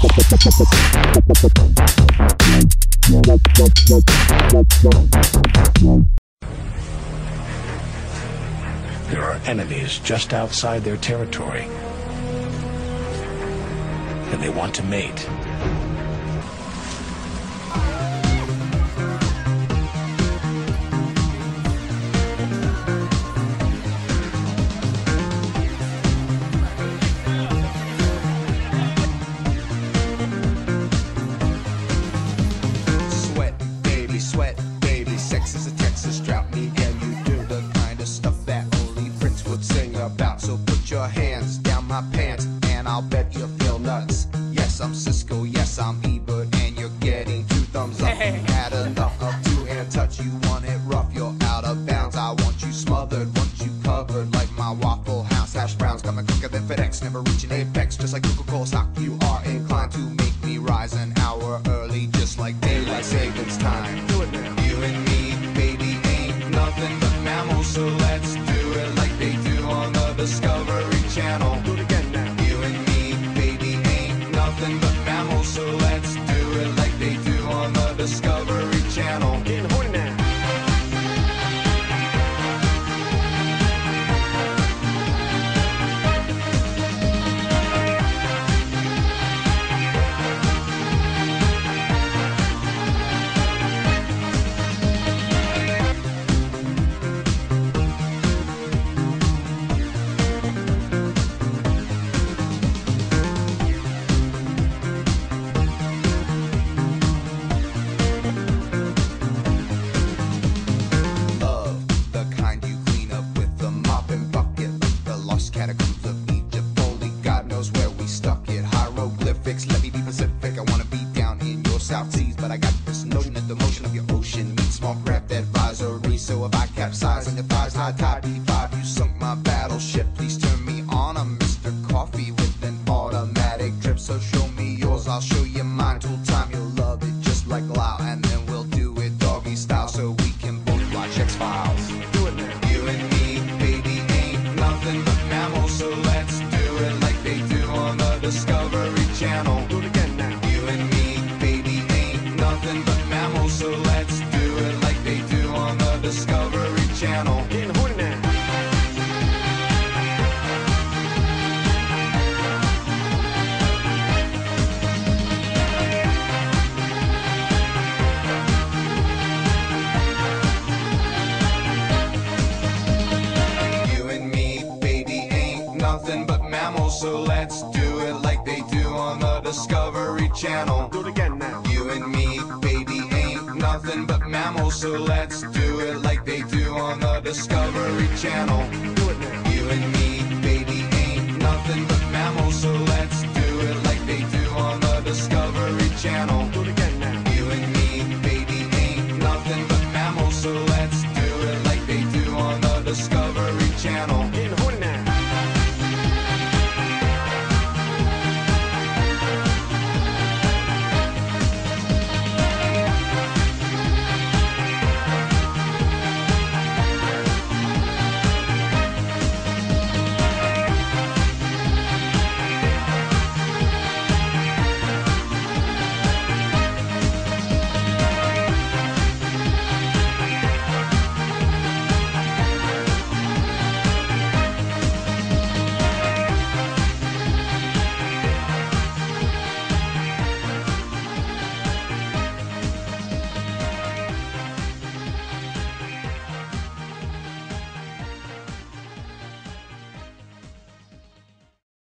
There are enemies just outside their territory, and they want to mate. Sweat, baby, sex is a Texas drought. Me and you do the kind of stuff that only Prince would sing about. So put your hands down my pants, and I'll bet you feel nuts. Yes, I'm Cisco, yes, I'm Ebert, and you're getting 2 thumbs up. Had enough of 2-hand touch, you want it rough, you're out of bounds. I want you smothered, want you covered like my Waffle House hash browns. Coming quicker than FedEx, never reaching apex, just like Coca-Cola stock. You are inclined to make me rise an hour early, just like daylight savings time. You and me, baby, ain't nothing but mammals, so let's do it like they do on the Discovery Channel. Do it again now. You and me, baby, ain't nothing but mammals, so let's do it like they do on the Discovery Channel. Getting horny now. Catacombs of Egypt, only God knows where we stuck it. Hieroglyphics, let me be Pacific. I wanna be down in your South Seas, but I got this notion that the motion of your ocean meets small craft advisory. So if I capsize on your thighs, high tide D5, you sunk my battleship. Please turn me on. I'm Mr. Coffee with an automatic drip. So show me yours, I'll show you mine. Tool time, you'll love it just like Lau, and then we'll do it doggy style so we can both watch X-Files. Do it now. You and me, baby, ain't nothing but mammals, so let's do it like they do on the Discovery Channel. Do it again now. You and me, baby, ain't nothing but mammals, so let's do it like they do on the Discovery Channel. Getting horny now. Nothing but mammals, so let's do it like they do on the Discovery Channel. Do it again now. You and me, baby, ain't nothing but mammals, so let's do it like they do on the Discovery Channel.